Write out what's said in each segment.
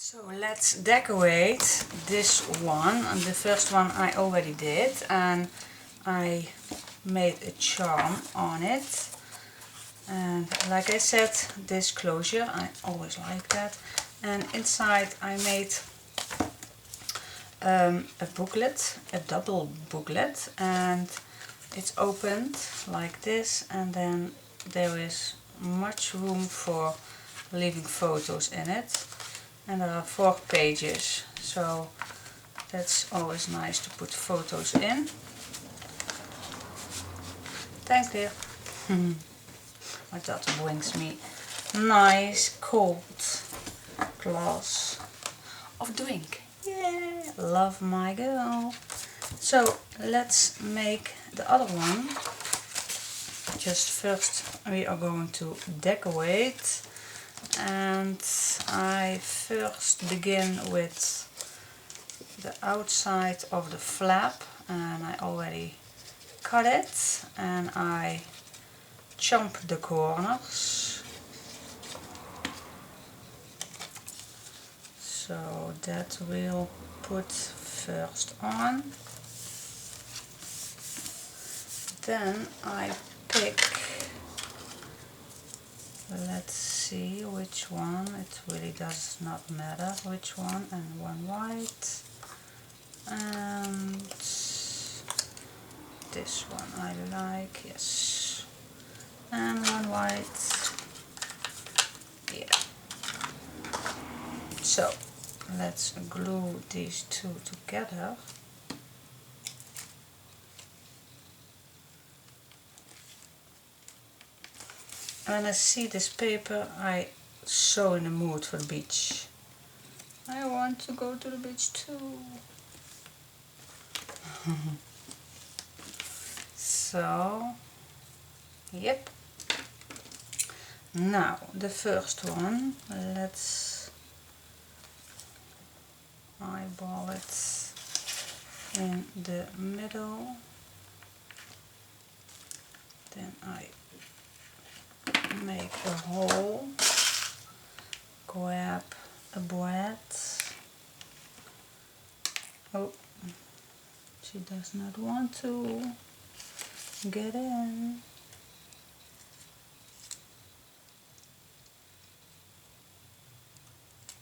So let's decorate this one. And the first one I already did, and I made a charm on it. And like I said, this closure, I always like that. And inside I made a booklet, a double booklet, and it's opened like this, and then there is much room for leaving photos in it. And there are 4 pages, so that's always nice to put photos in. Thanks, dear. My daughter brings me nice cold glass of drink. Yeah, love my girl. So let's make the other one. Just first we are going to decorate, and I first begin with the outside of the flap, and I already cut it, and I chomp the corners. So that we'll put first on. Then I pick, let's see which one, it really does not matter which one, and one white, and this one I like, yes, and one white, yeah. So let's glue these two together. When I see this paper, I so in the mood for the beach. I want to go to the beach too. So, yep. Now the first one, let's eyeball it in the middle. Then I make a hole, grab a bread. Oh, she does not want to get in.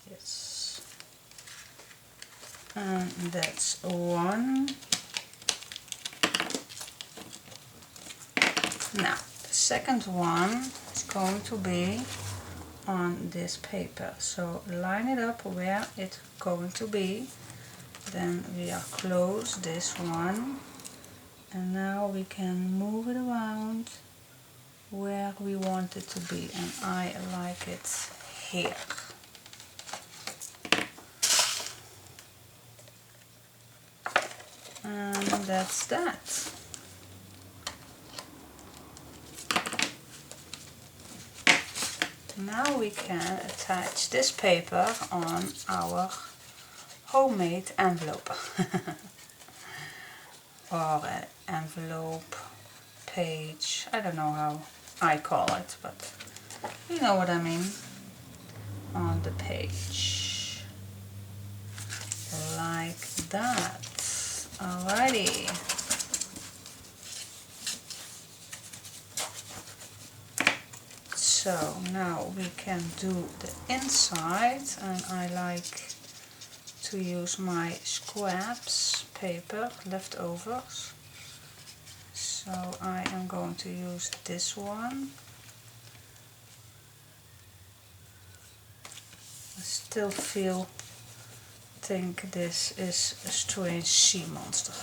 Yes. And that's one. Now, the second one is going to be on this paper. So line it up where it's going to be. Then we are close this one. And now we can move it around where we want it to be. And I like it here. And that's that. Now we can attach this paper on our homemade envelope. Or an envelope page, I don't know how I call it, but you know what I mean. On the page. Like that. Alrighty. So now we can do the inside, and I like to use my scraps paper, leftovers. So I am going to use this one. I still think this is a strange sea monster.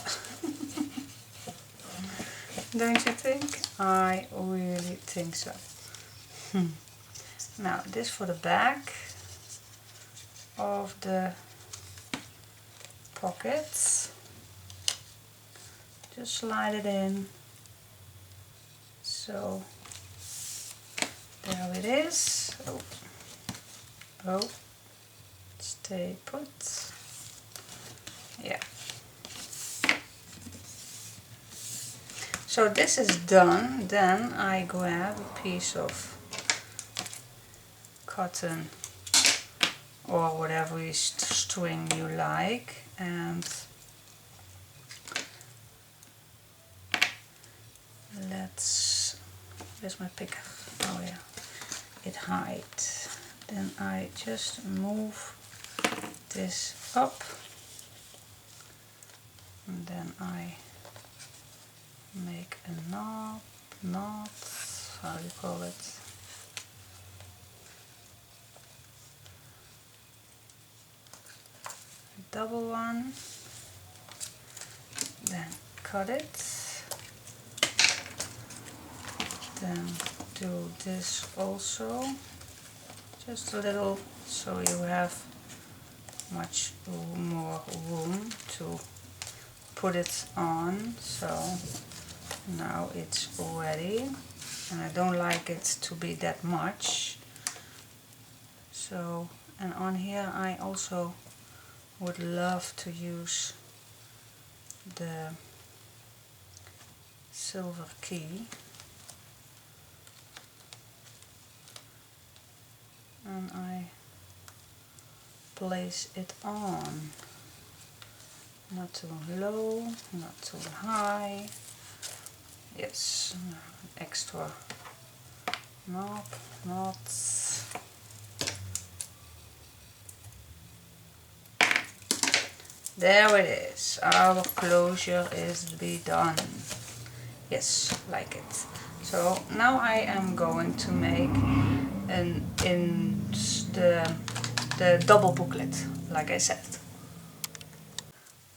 Don't you think? I really think so. Now this for the back of the pockets. Just slide it in. So there it is. Oh, stay put. Yeah. So this is done. Then I grab a piece of cotton or whatever string you like, and where's my picker? Oh yeah, it hides. Then I just move this up, and then I make a knot, how do you call it? A double one, then cut it, then do this also, just a little, so you have much more room to put it on. So now it's ready, and I don't like it to be that much. So, and on here I also would love to use the silver key, and I place it on, not too low, not too high. Yes, extra knots. There it is. Our closure is be done. Yes, like it. So now I am going to make the double booklet, like I said.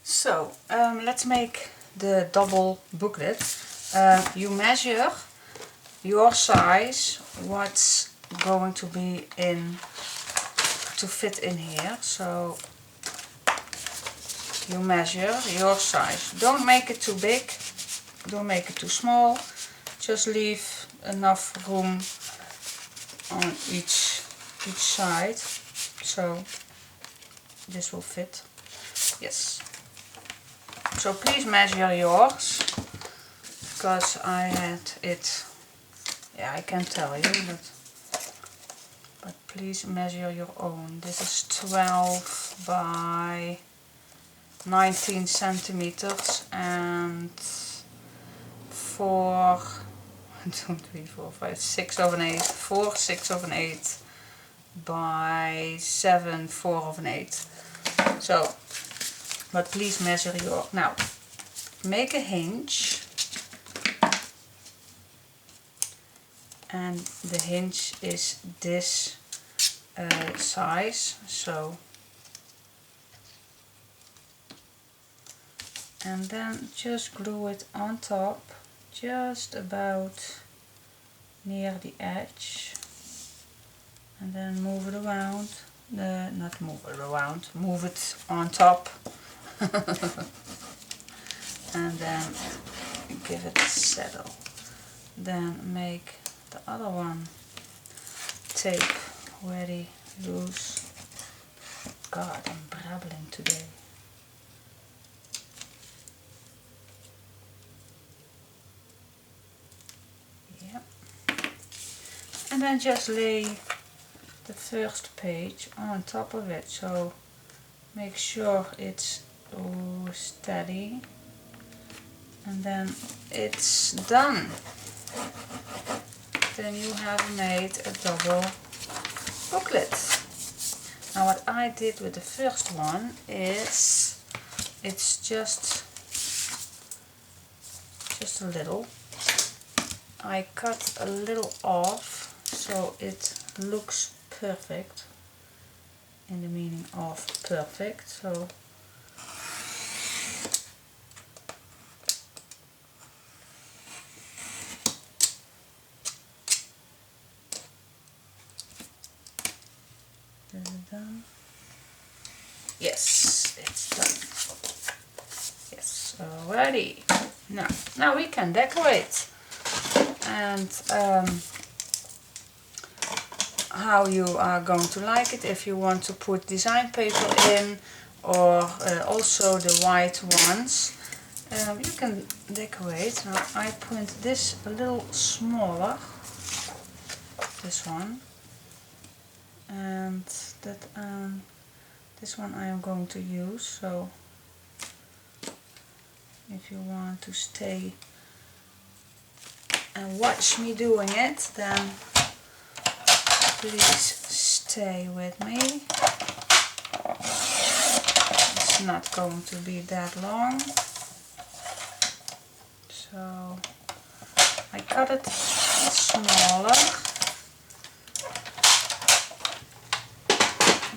So let's make the double booklet. You measure your size, what's going to be to fit in here. So you measure your size. Don't make it too big, don't make it too small. Just leave enough room on each side, so this will fit. Yes. So please measure yours, because I had it. Yeah, I can tell you, but please measure your own. This is 12 by 19 centimeters and 4, 1, 2, 3, 4, 5, 6 of an 8, 4, 6 of an 8 by 7, 4 of an 8. So, but please measure your. Now, make a hinge, and the hinge is this size. So. And then just glue it on top, just about near the edge, and then move it around, not move it around, move it on top, and then give it a settle. Then make the other one, tape ready, loose. God, I'm brabbling today. And then just lay the first page on top of it, so make sure it's steady, and then it's done. Then you have made a double booklet. Now what I did with the first one is, it's just a little. I cut a little off, so it looks perfect, in the meaning of perfect. So is it done? Yes, it's done. Yes, alrighty. Now we can decorate. And how you are going to like it, if you want to put design paper in, or also the white ones, you can decorate. Now I print this a little smaller, this one, and that this one I am going to use. So if you want to stay and watch me doing it, then please stay with me. It's not going to be that long. So I cut it smaller.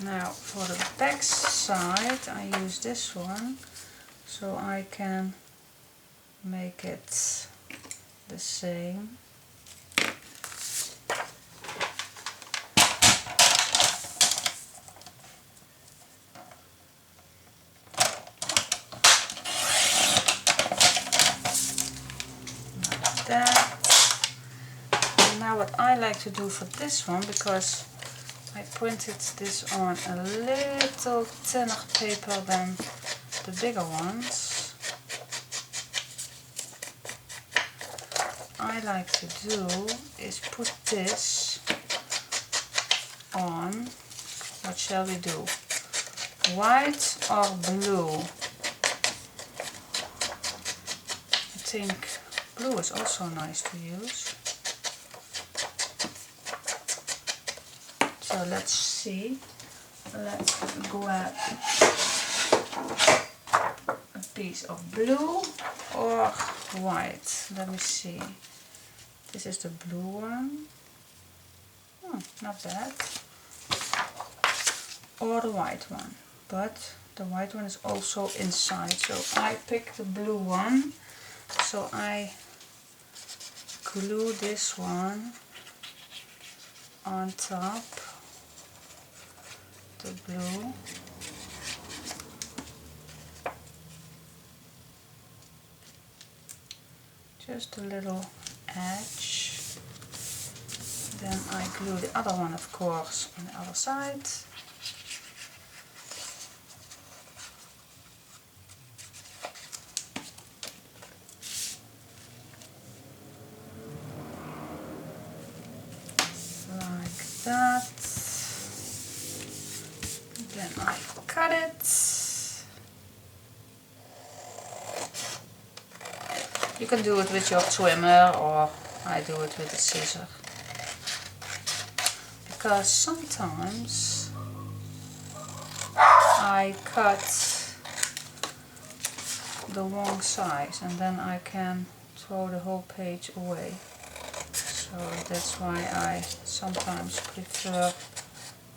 Now for the back side I use this one, so I can make it the same. Like that. And now what I like to do for this one, because I printed this on a little thinner paper than the bigger ones, I like to do is put this on, what shall we do, white or blue? I think blue is also nice to use. So let's see, let's grab a piece of blue or white. Let me see, this is the blue one, not bad, or the white one, but the white one is also inside, so I pick the blue one. So I glue this one on top, the blue, just a little edge. Then I glue the other one, of course, on the other side. Like that. Then I cut it. You can do it with your trimmer, or I do it with a scissor. Because sometimes I cut the wrong size and then I can throw the whole page away. So that's why I sometimes prefer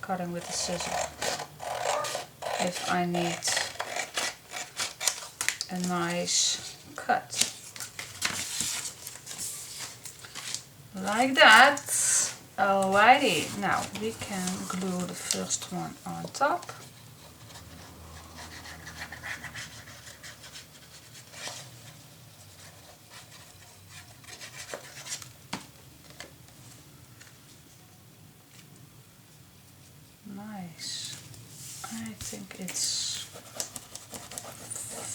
cutting with a scissor if I need a nice cut. Like that. Alrighty, now we can glue the first one on top. Nice. I think it's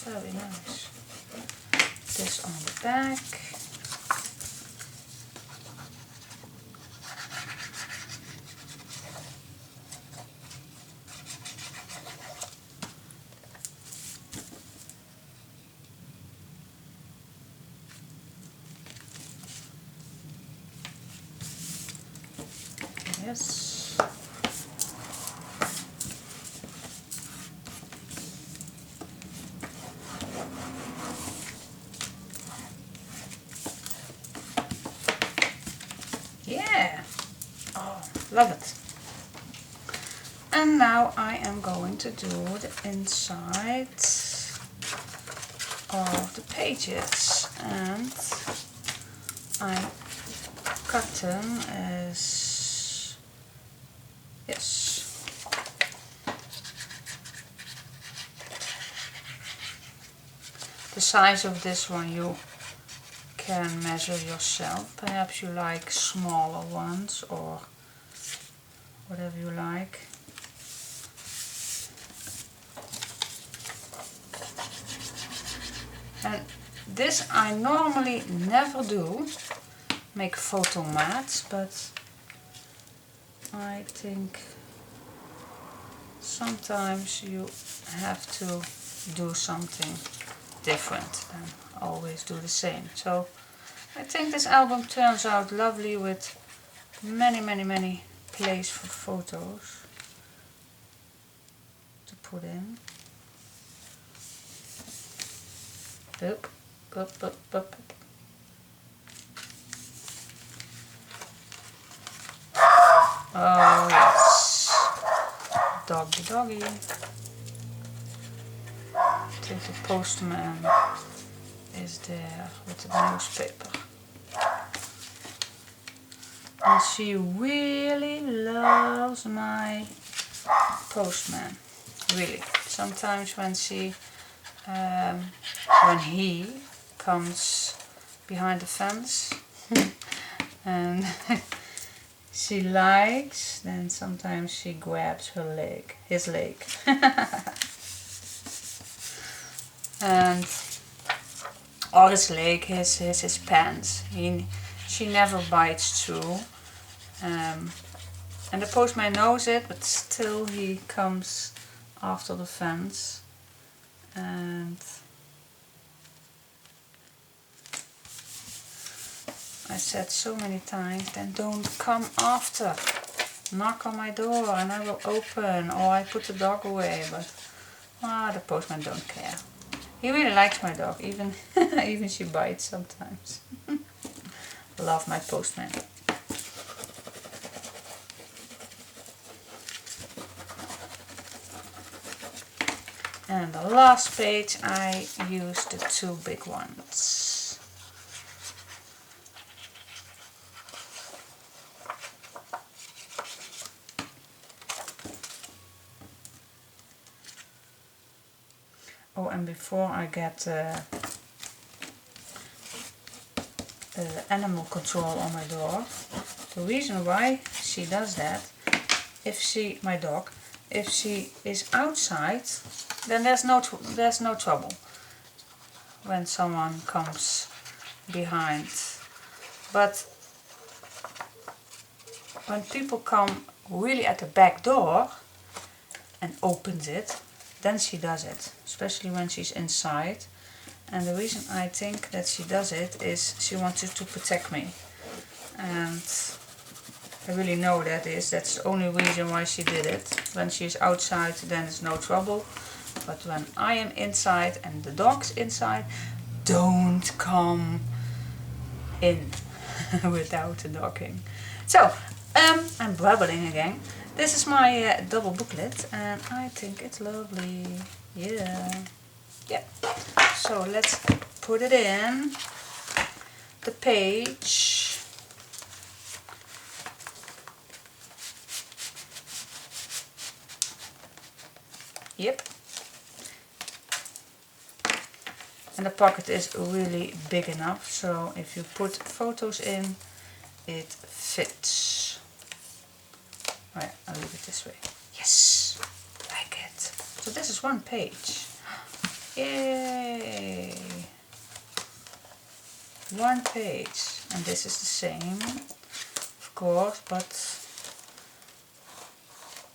very nice. This on the back. Yes. Yeah. Oh, love it. And now I am going to do the inside of the pages, and I cut them as, yes, the size of this one you can measure yourself. Perhaps you like smaller ones or whatever you like. And this I normally never do, make photo mats, but I think sometimes you have to do something different and always do the same. So I think this album turns out lovely with many place for photos to put in. Boop, boop, boop, boop. Oh yes, doggy doggy. I think the postman is there with the newspaper. And she really loves my postman, really. Sometimes when he comes behind the fence and she likes, then sometimes she grabs his leg. And or his leg, his pants. She never bites through. And the postman knows it, but still he comes after the fence. And I said so many times, then don't come after. Knock on my door and I will open, or I put the dog away, but the postman don't care. He really likes my dog, even even she bites sometimes. Love my postman. And the last page I used the two big ones. Oh, and before I get animal control on my door, the reason why she does that, my dog, if she is outside, then there's no trouble when someone comes behind. But when people come really at the back door and opens it, then she does it, especially when she's inside. And the reason I think that she does it is she wants to protect me. And I really know that's the only reason why she did it. When she's outside, then it's no trouble. But when I am inside and the dog's inside, don't come in without the dogging. So, I'm babbling again. This is my double booklet and I think it's lovely. Yeah. So let's put it in the page. Yep. And the pocket is really big enough, so if you put photos in, it fits. Right, I'll leave it this way. Yes, like it. So this is one page. Yay! One page. And this is the same, of course, but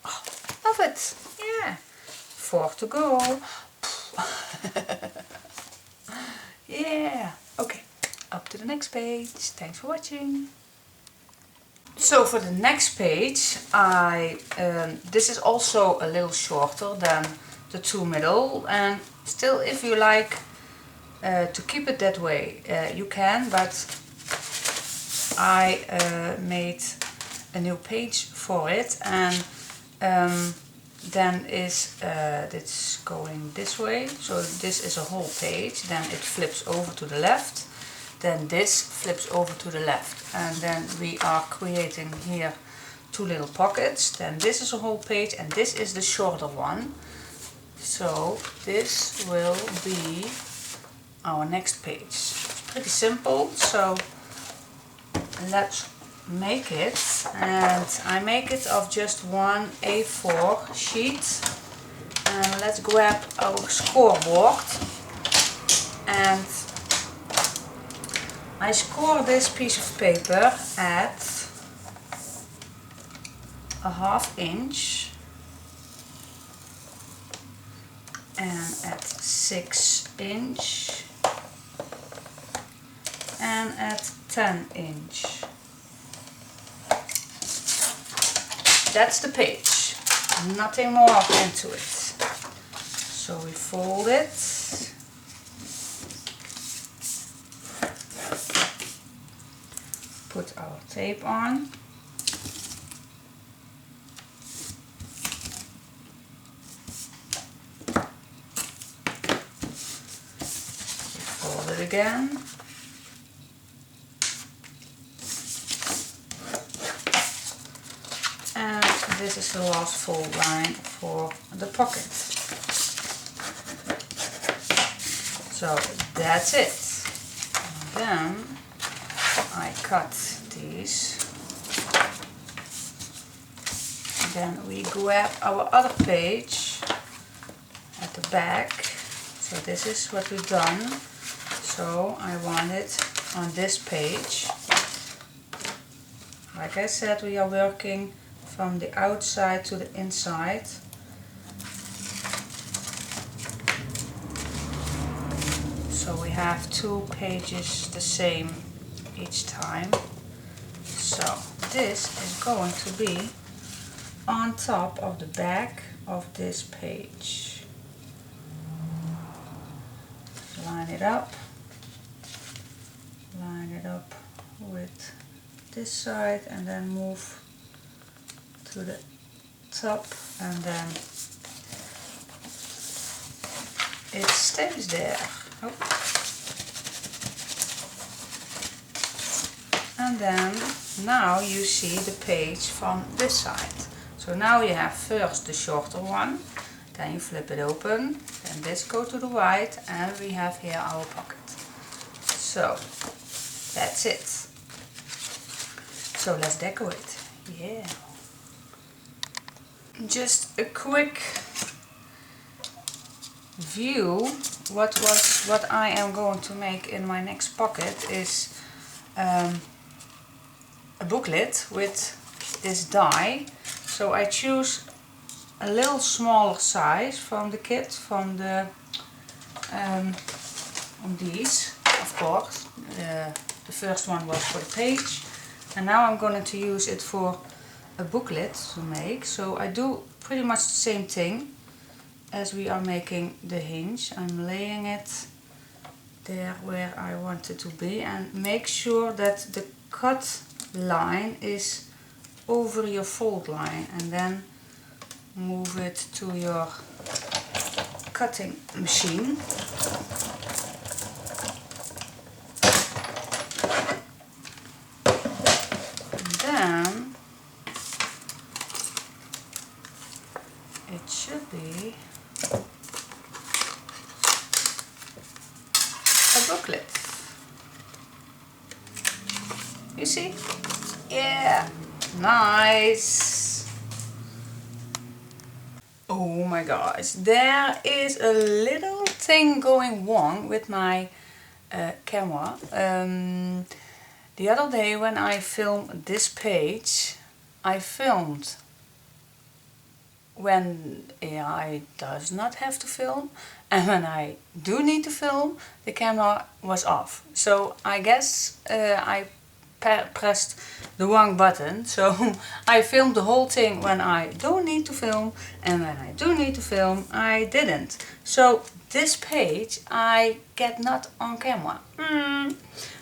oh, I love it. Yeah. 4 to go. Yeah. Okay, up to the next page. Thanks for watching. So for the next page, this is also a little shorter than the two middle, and still, if you like to keep it that way, you can, but I made a new page for it, and then it's going this way, so this is a whole page, then it flips over to the left, then this flips over to the left, and then we are creating here two little pockets. Then this is a whole page and this is the shorter one, so this will be our next page. It's pretty simple, so let's make it. And I make it of just one A4 sheet, and let's grab our scoreboard, and I score this piece of paper at a 1/2 inch and at 6 inch and at 10 inch. That's the page, nothing more into it. So we fold it, put our tape on, fold it again, and this is the last fold line for the pocket. So that's it. And then I cut these. Then we grab our other page at the back. So this is what we've done. So I want it on this page. Like I said, we are working from the outside to the inside. So we have 2 pages the same each time. So this is going to be on top of the back of this page. Line it up with this side and then move to the top, and then it stays there. Oh. And then now you see the page from this side. So now you have first the shorter one, then you flip it open, then this goes to the right, and we have here our pocket. So that's it. So let's decorate. Yeah. Just a quick view. What I am going to make in my next pocket is a booklet with this die. So I choose a little smaller size from the kit, from these, of course. The first one was for the page, and now I'm going to use it for a booklet to make. So I do pretty much the same thing as we are making the hinge. I'm laying it there where I want it to be, and make sure that the cut line is over your fold line, and then move it to your cutting machine. And then it should be a booklet. You see? Yeah, nice. Oh my gosh, there is a little thing going wrong with my camera. The other day when I filmed this page, I filmed when I does not have to film, and when I do need to film, the camera was off. So I guess I pressed the wrong button. So I filmed the whole thing when I don't need to film, and when I do need to film, I didn't. So this page I get not on camera.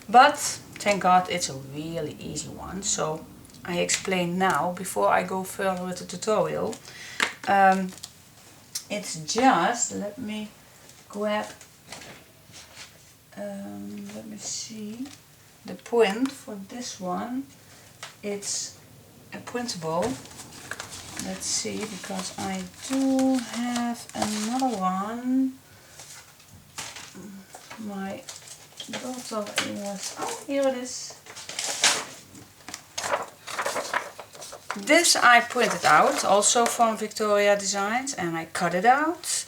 But thank God it's a really easy one. So I explain now before I go further with the tutorial. It's just, let me grab, let me see, the print for this one. It's a printable. Let's see, because I do have another one. My daughter was, oh, here it is. This I printed out, also from Vectoria Designs, and I cut it out,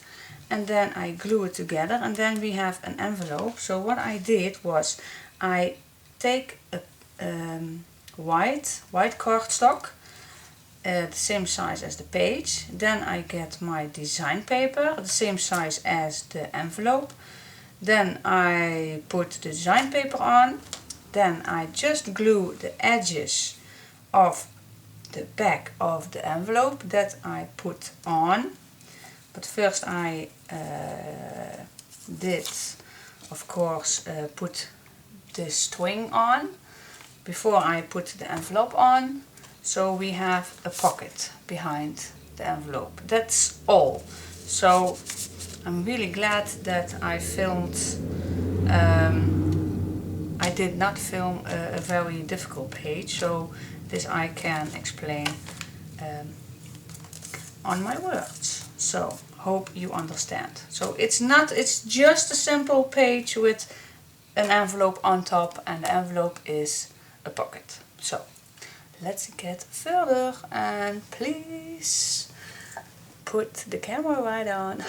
and then I glue it together, and then we have an envelope. So what I did was, I take a white cardstock, the same size as the page. Then I get my design paper, the same size as the envelope. Then I put the design paper on. Then I just glue the edges of the back of the envelope that I put on. But first I did, of course, put the string on before I put the envelope on. So we have a pocket behind the envelope. That's all. So I'm really glad that I filmed, I did not film a very difficult page, so this I can explain on my words. So hope you understand. So it's just a simple page with an envelope on top, and the envelope is a pocket. So let's get further, and please put the camera right on.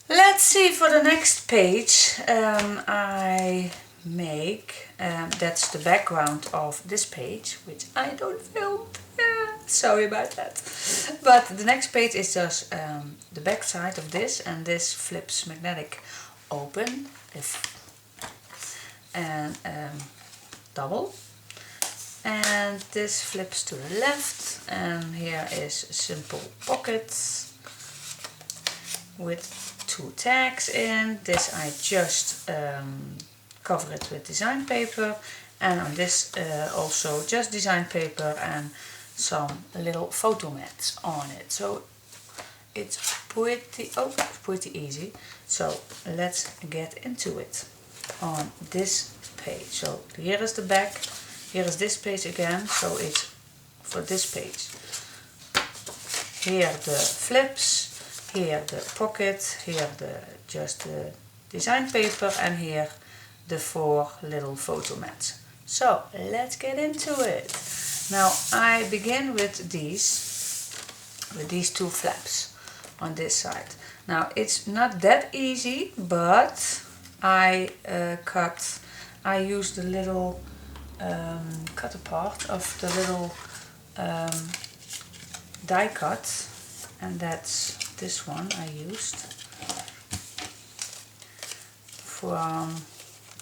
Let's see, for the next page I make, that's the background of this page, which I don't film. Sorry about that. But the next page is just the back side of this, and this flips magnetic open and double, and this flips to the left, and here is a simple pocket with 2 tags in. This I just cover it with design paper, and on this also just design paper and some little photo mats on it. So it's pretty easy. So let's get into it on this page. So here is the back, here is this page again, so it's for this page. Here the flips, here the pocket, here just the design paper, and here the 4 little photo mats. So let's get into it. Now I begin with these 2 flaps on this side. Now it's not that easy, but I use the little cutter part of the little die cut, and that's this one I used from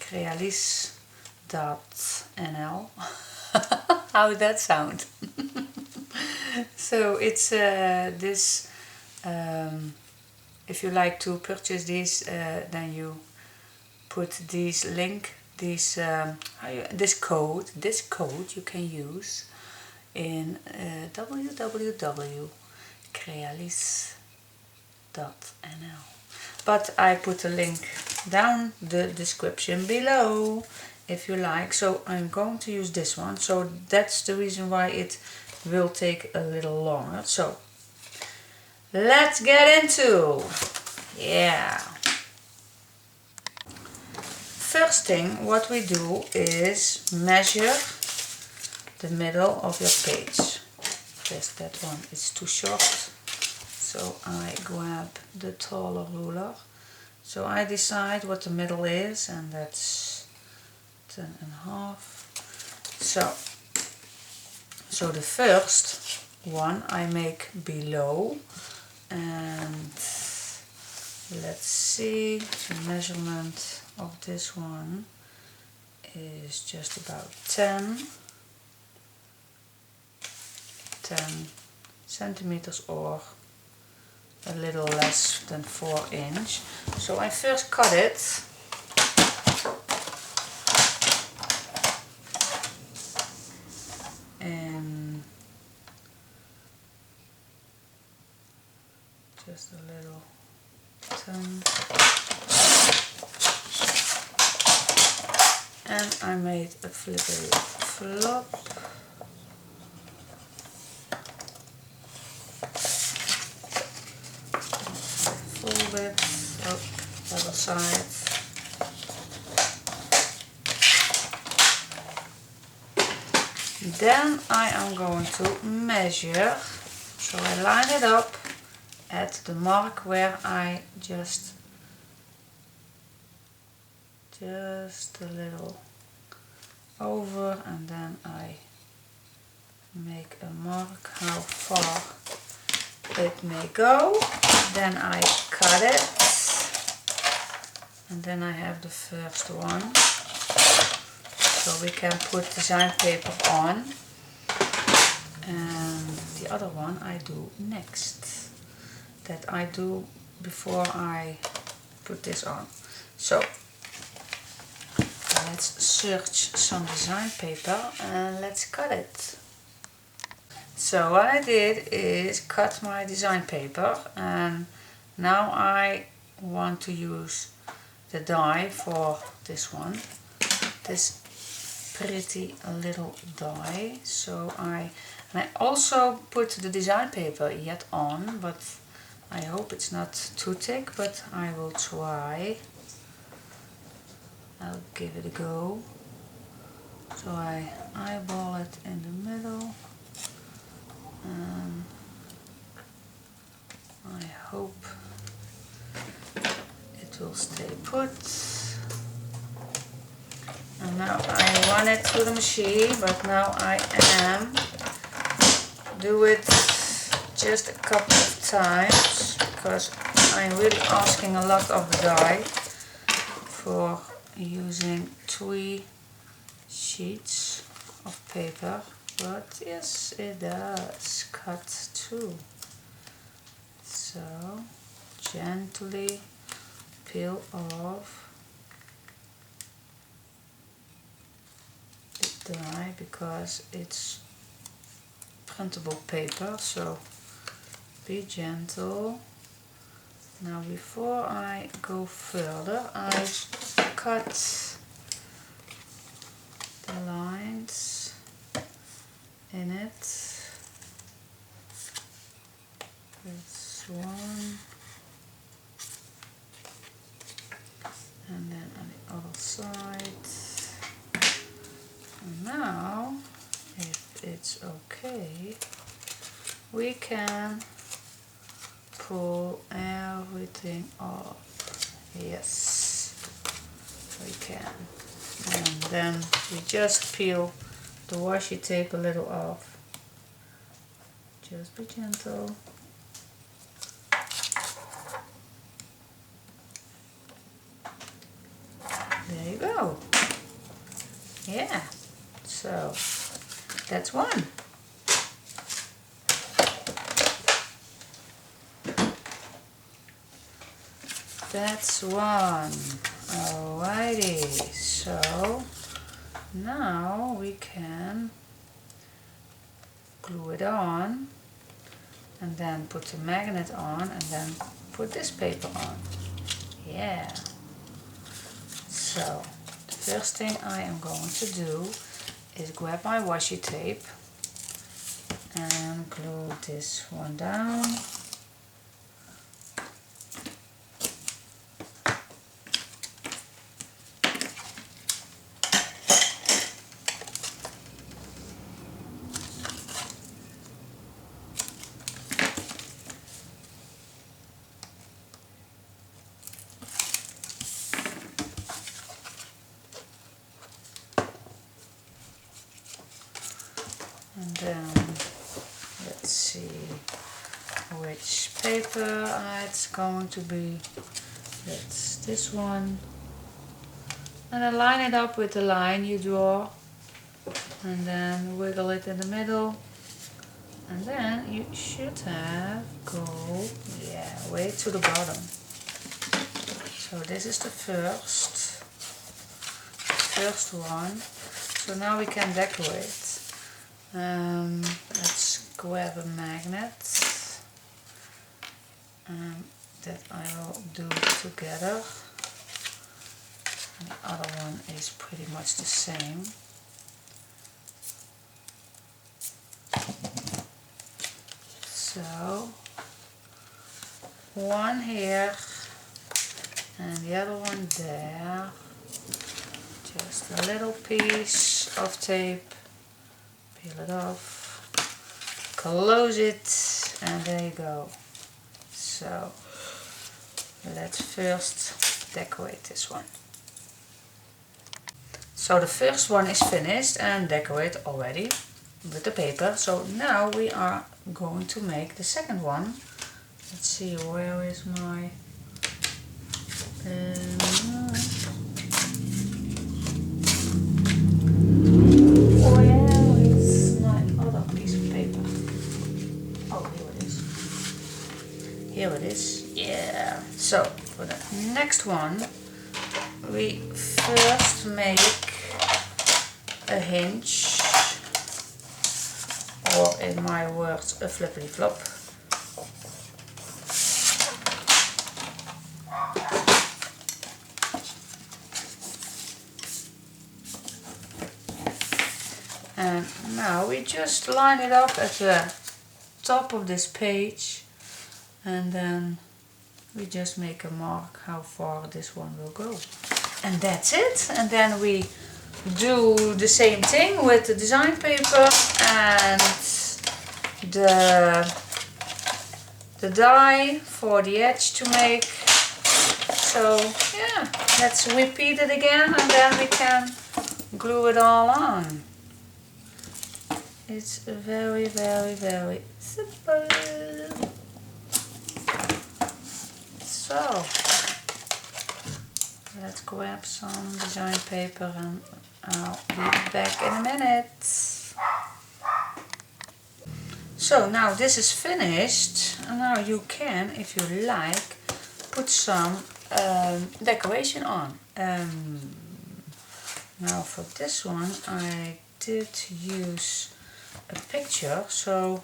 crealis.nl. How would that sound? So it's this, if you like to purchase these, then you put this code you can use in www.crealis.nl. But I put a link down the description below if you like. So I'm going to use this one, so that's the reason why it will take a little longer. So let's get into, first thing what we do is measure the middle of your page. Just that one is too short, so I grab the taller ruler. So I decide what the middle is, and that's 10.5. So the first one I make below, and let's see, the measurement of this one is just about 10 centimeters, or a little less than 4 inch. So I first cut it, and just a little 10, and I made a flippity flop. Fold it up the other side. Then I am going to measure, so I line it up at the mark where I just a little over, and then I make a mark how far it may go. Then I cut it, and then I have the first one. So we can put design paper on, and the other one I do next. That I do before I put this on. So let's search some design paper and let's cut it. So what I did is cut my design paper, and now I want to use the die for this one. This pretty little die. So I also put the design paper yet on, but I hope it's not too thick, but I will try. I'll give it a go. So I eyeball it in the middle. I hope it will stay put. And now I run it through the machine, but now I am do it just a couple of times because I'm really asking a lot of the die for using 3 sheets of paper. But yes, it does cut too. So gently peel off the die because it's printable paper, so be gentle. Now before I go further, I cut the lines in it. This one, and then on the other side. And now, if it's okay, we can pull everything off. Yes, we can. And then we just peel the washi tape a little off. Just be gentle. There you go. Yeah, so that's one. That's one. Alrighty, so now we can glue it on and then put the magnet on and then put this paper on. Yeah. So the first thing I am going to do is grab my washi tape and glue this one down. And then let's see which paper it's going to be. That's this one. And then line it up with the line you draw. And then wiggle it in the middle. And then you should have go, yeah, way to the bottom. So this is the first one. So now we can decorate. Let's grab a magnet that I will do together, and the other one is pretty much the same. So one here and the other one there, just a little piece of tape. Peel it off, close it, and there you go. So let's first decorate this one. So the first one is finished and decorated already. with the paper. So now we are going to make the second one. Let's see, where is my where is my other piece of paper? Oh, here it is. Here it is. Yeah. So for the next one, we first make a hinge, or in my words, a flippity flop. And now we just line it up at the top of this page, and then we just make a mark how far this one will go. And that's it. And then we do the same thing with the design paper and the die for the edge to make. So yeah, let's repeat it again, and then we can glue it all on. It's very, very, very simple. So let's grab some design paper and I'll be back in a minute. So now this is finished, and now you can, if you like, put some decoration on. Now for this one I did use a picture, so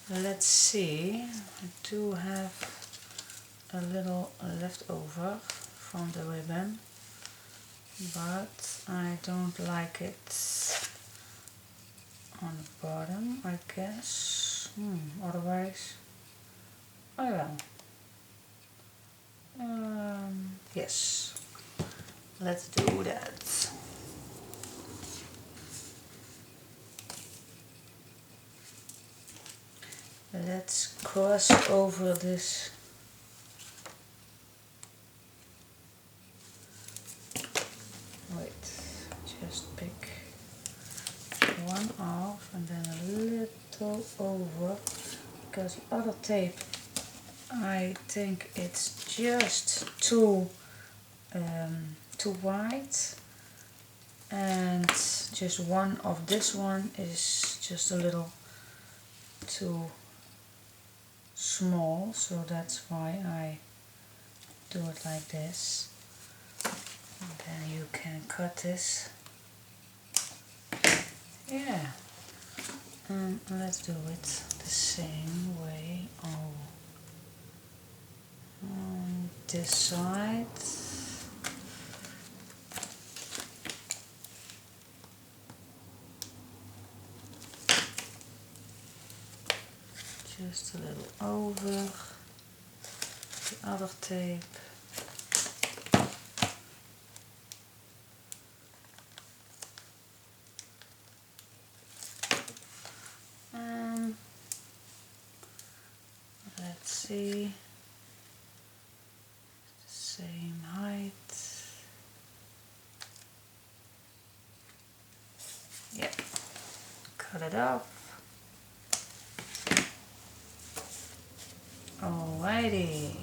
let's see. I do have a little left over from the ribbon, but I don't like it on the bottom, I guess. Otherwise, oh well. Yes, let's do that. Let's cross over this. Wait, just pick one off and then a little over, because the other tape, I think it's just too white, and just one of this one is just a little too small, so that's why I do it like this. And then you can cut this. Yeah, and let's do it the same way on this side. Just a little over the other tape. Let's see, same height. Yep, cut it off. Alrighty,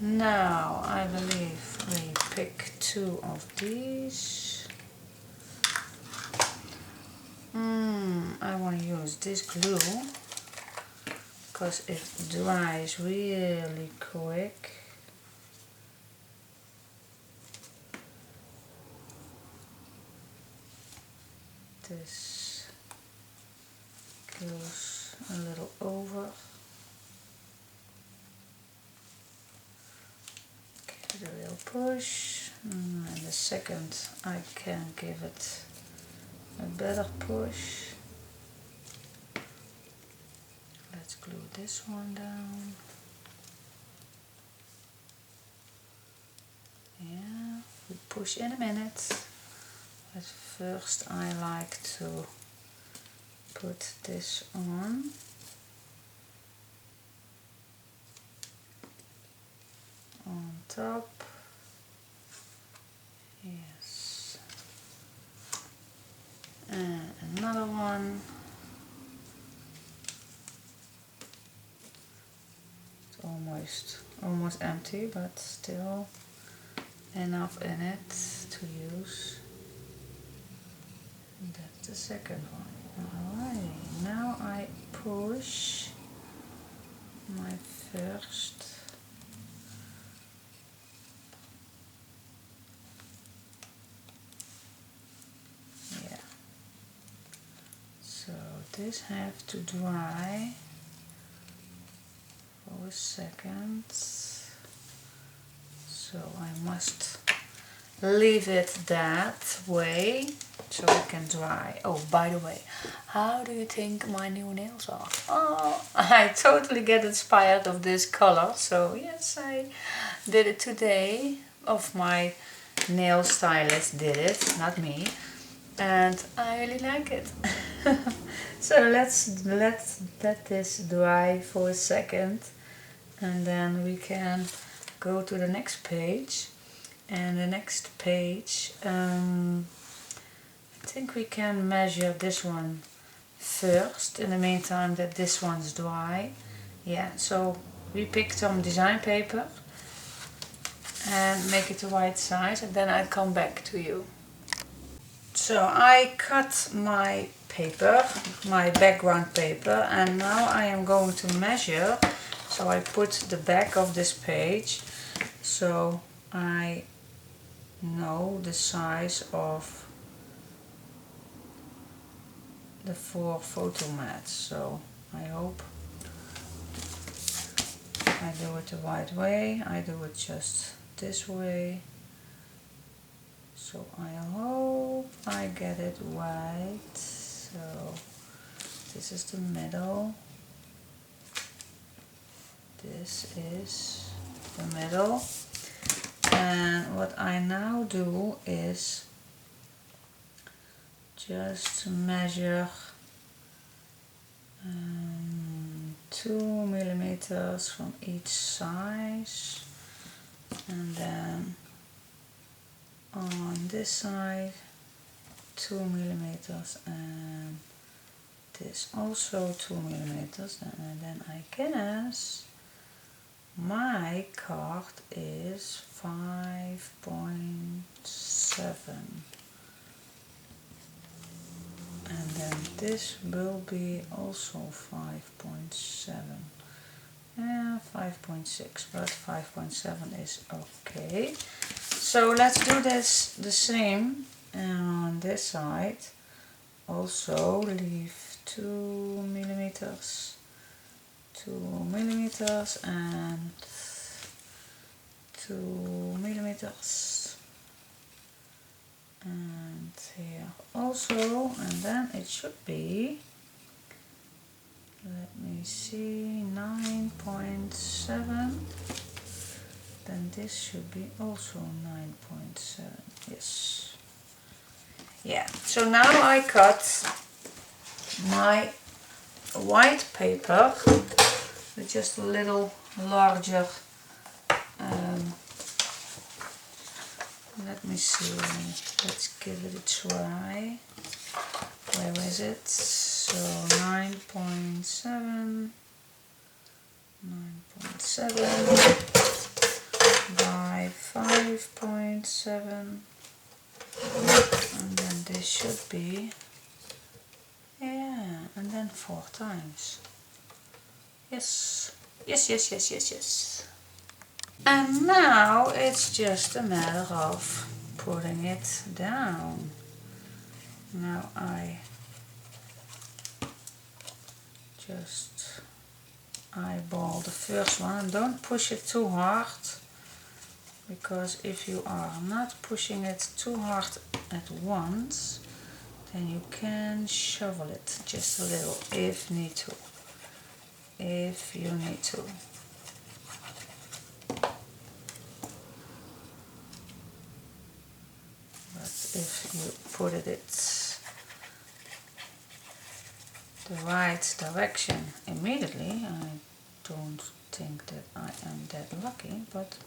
now I believe we pick two of these. I want to use this glue because it dries really quick. This goes a little over. Give it a little push, and the second I can give it a better push. Let's glue this one down. Yeah, we push in a minute. But first I like to put this on. On top. Yes. And another one. almost empty, but still enough in it to use. And that's the second one. Alright, now I push my first So this have to dry for a second. So I must leave it that way so it can dry. Oh, by the way, how do you think my new nails are? Oh, I totally get inspired of this color. So yes, I did it today. Of my nail stylist did it, not me. And I really like it. So let's let this dry for a second, and then we can go to the next page. And the next page, I think we can measure this one first in the meantime that this one's dry. Yeah, so we pick some design paper and make it the right size, and then I come back to you. So I cut my paper, my background paper, and now I am going to measure. So I put the back of this page so I know the size of the 4 photo mats. So I hope I do it the right way. I do it just this way. So I hope I get it right. So this is the middle. This is the middle. And what I now do is just measure 2 millimeters from each size, and then on this side 2 millimeters, and this also 2 millimeters, and then I guess my card is 5.7, and then this will be also 5.7. Yeah, 5.6, but 5.7 is okay. So let's do this the same on this side. Also leave 2 millimeters, 2 millimeters, and 2 millimeters, and here also, and then it should be, let me see, 9.7. Then this should be also 9.7. Yes. Yeah. So now I cut my white paper with just a little larger. Let me see. Let's give it a try. Where is it? So 9.7. 9.7 by 5.7, and then this should be, yeah, and then 4 times. Yes, yes, yes, yes, yes, yes. And now it's just a matter of putting it down. Now I just eyeball the first one, and don't push it too hard, because if you are not pushing it too hard at once, then you can shovel it just a little if need to. If you need to. But if you put it the right direction immediately, I don't think that I am that lucky, but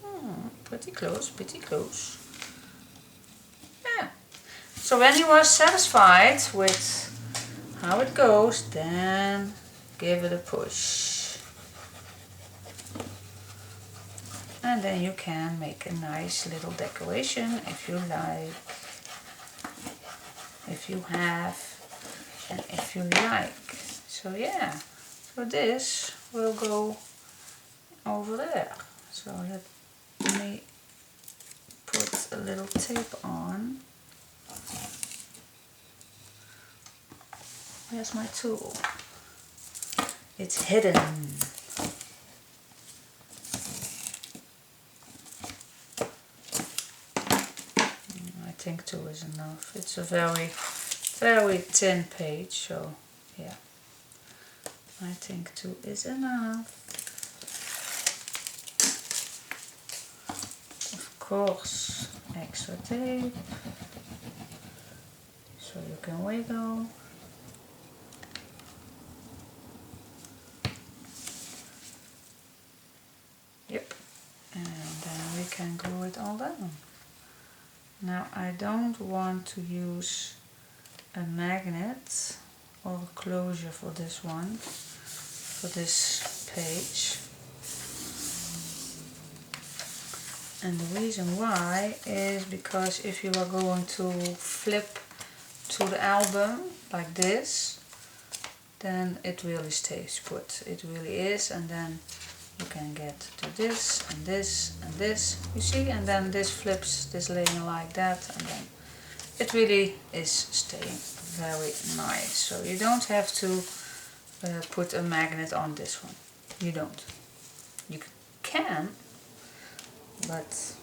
pretty close, pretty close. Yeah. So when you are satisfied with how it goes, then give it a push. And then you can make a nice little decoration if you like, if you have, and if you like. So yeah, so this will go over there. So let me put a little tape on. Where's my tool? It's hidden. I think 2 is enough. It's a very, very thin page, so yeah. I think 2 is enough. Of course, extra tape, so you can wiggle. Yep, and then we can glue it all down. Now I don't want to use a magnet or a closure for this one, for this page. And the reason why is because if you are going to flip to the album like this, then it really stays put. It really is, and then you can get to this and this and this, you see, and then this flips, this laying like that, and then it really is staying very nice. So you don't have to put a magnet on this one. You don't. You can, but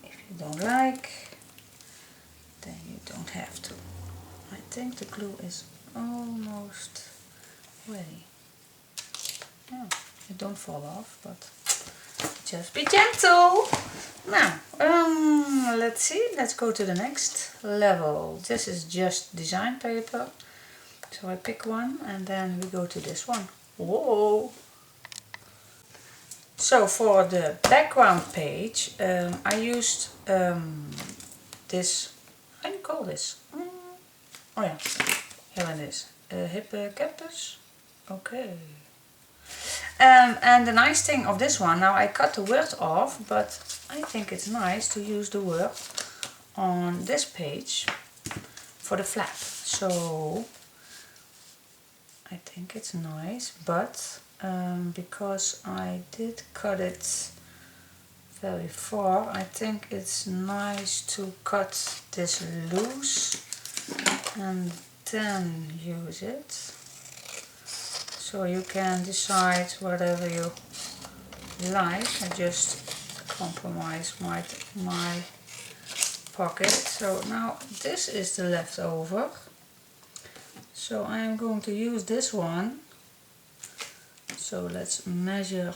if you don't like, then you don't have to. I think the glue is almost ready. Yeah, it don't fall off, but just be gentle. Now, let's see, let's go to the next level. This is just design paper. So I pick one and then we go to this one. Whoa! So for the background page, I used this, how do you call this? Oh yeah, here it is. Hippocampus? Okay. And the nice thing of this one, now I cut the word off, but I think it's nice to use the word on this page for the flap. So I think it's nice, but because I did cut it very far, I think it's nice to cut this loose and then use it. So you can decide whatever you like. I just compromise my pocket. So now this is the leftover. So I am going to use this one. So let's measure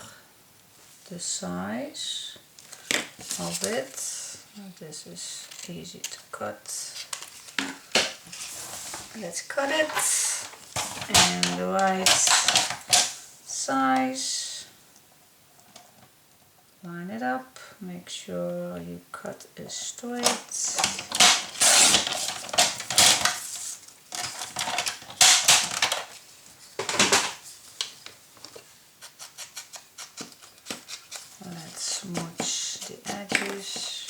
the size of it. This is easy to cut. Let's cut it in the right size. Line it up. Make sure you cut it straight. Let's smooch the edges.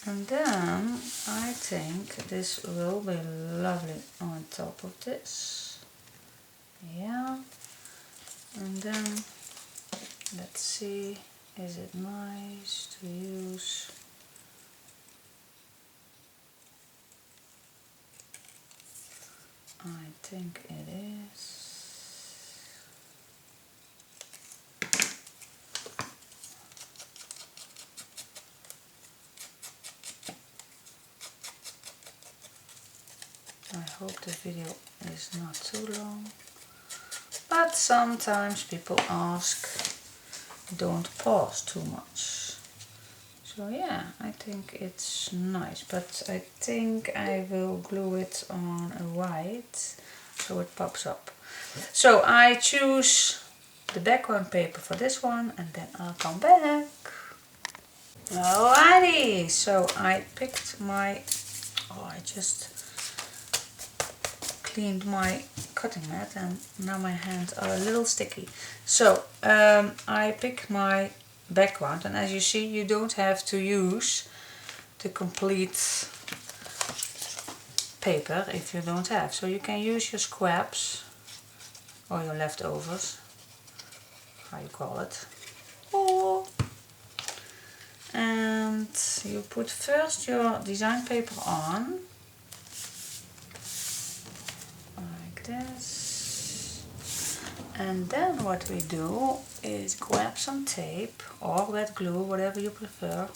And then I think this will be lovely on top of this. Yeah. And then let's see, is it nice to use? I think it is. I hope the video is not too long, but sometimes people ask, don't pause too much. So yeah, I think it's nice, but I think I will glue it on a white so it pops up. So I choose the background paper for this one and then I'll come back. Alrighty, so I picked my, oh, I just cleaned my cutting mat and now my hands are a little sticky. So I pick my background, and as you see, you don't have to use the complete paper if you don't have. So you can use your scraps or your leftovers, how you call it. Oh. And you put first your design paper on, like this. And then what we do is grab some tape or wet glue, whatever you prefer,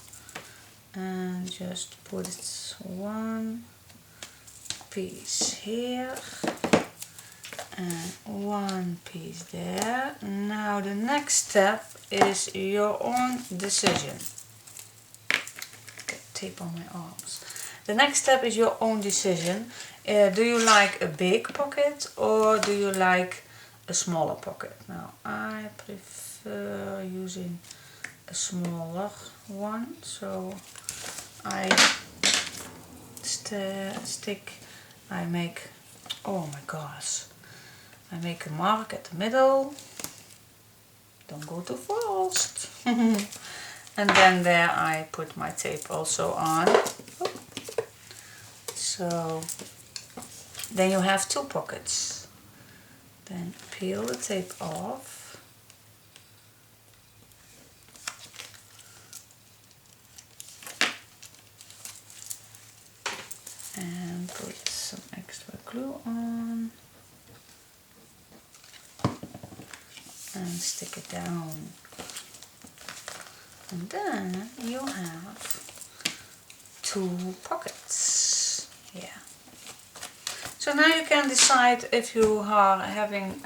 and just put one piece here and one piece there. Now the next step is your own decision. Get tape on my arms. The next step is your own decision. Do you like a big pocket or do you like a smaller pocket? Now I prefer using a smaller one, so I I make, oh my gosh, I make a mark at the middle, don't go too fast. And then there I put my tape also on. So then you have two pockets. Then peel the tape off. And put some extra glue on. And stick it down. And then you have two pockets. Yeah. So now you can decide if you are having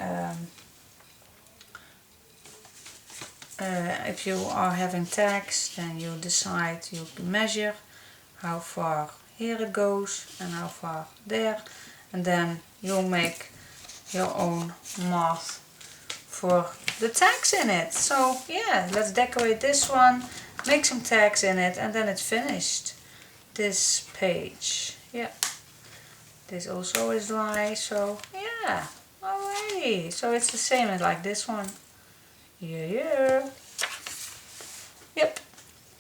tags, then you decide, you measure how far here it goes and how far there, and then you make your own moth for the tags in it. So yeah, let's decorate this one, make some tags in it, and then it's finished. This page, yeah. This also is dry, so yeah. Alrighty, so it's the same as like this one. Yeah. Yep.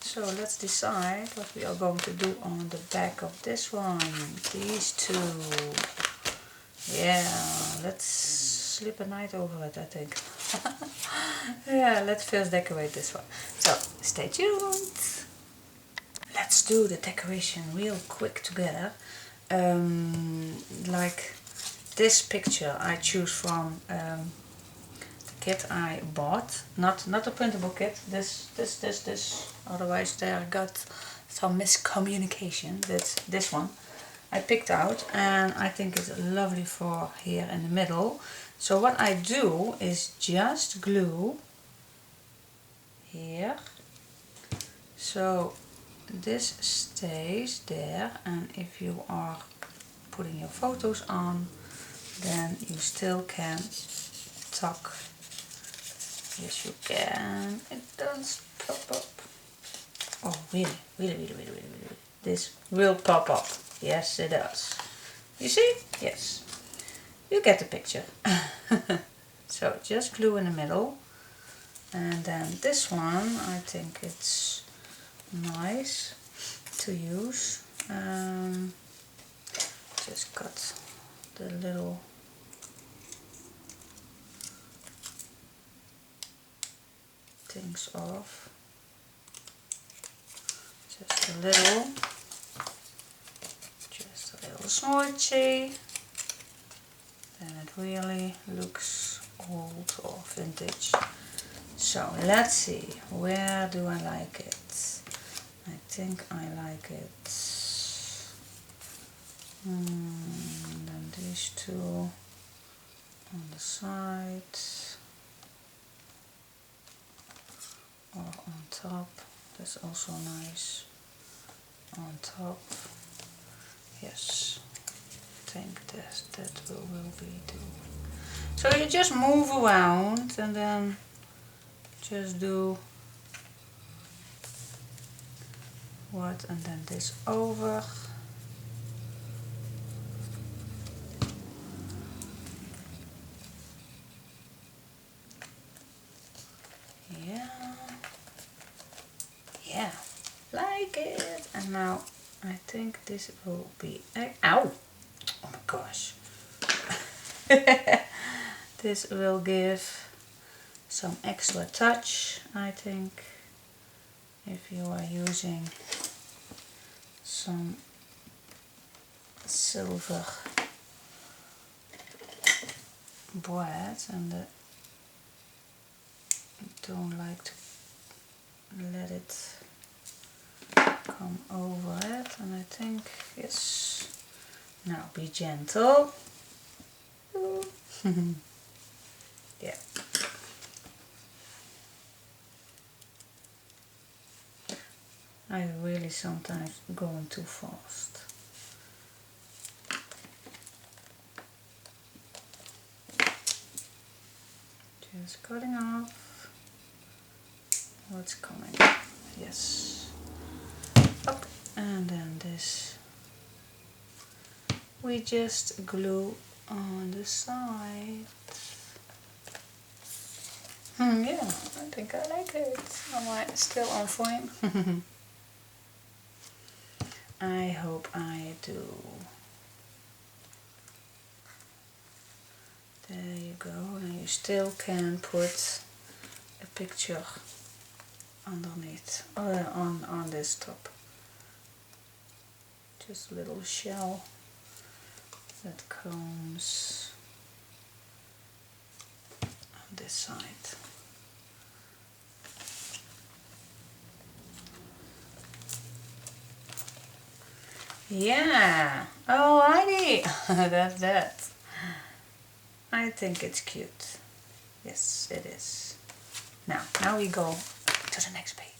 So let's decide what we are going to do on the back of this one. These two. Yeah, let's sleep a night over it, I think. Yeah, let's first decorate this one. So stay tuned. Let's do the decoration real quick together. Like this picture I choose from the kit I bought, not a printable kit. This. Otherwise there got some miscommunication. That's this one I picked out, and I think it's lovely for here in the middle. So what I do is just glue here, so this stays there, and if you are putting your photos on, then you still can tuck. Yes, you can. It does pop up. Oh, really. This will pop up. Yes, it does. You see? Yes. You get the picture. So just glue in the middle, and then this one, I think it's nice to use. Just cut the little things off. Just a little smudgy. Then it really looks old or vintage. So let's see, where do I like it? I think I like it. Then these two on the side or on top. That's also nice. On top. Yes, I think that will be do. So you just move around and then just do what, and then this over. Yeah, like it. And now I think this will be, ow, oh my gosh. This will give some extra touch, I think, if you are using some silver bread, and I don't like to let it come over it. And I think, yes, now be gentle. Yeah. I really sometimes going too fast. Just cutting off what's coming. Yes. Up. And then this we just glue on the side. Yeah, I think I like it. Am I still on frame? I hope I do. There you go, and you still can put a picture underneath, on this top. Just a little shell that comes on this side. Yeah, alrighty, that's that. I think it's cute. Yes, it is. Now we go to the next page.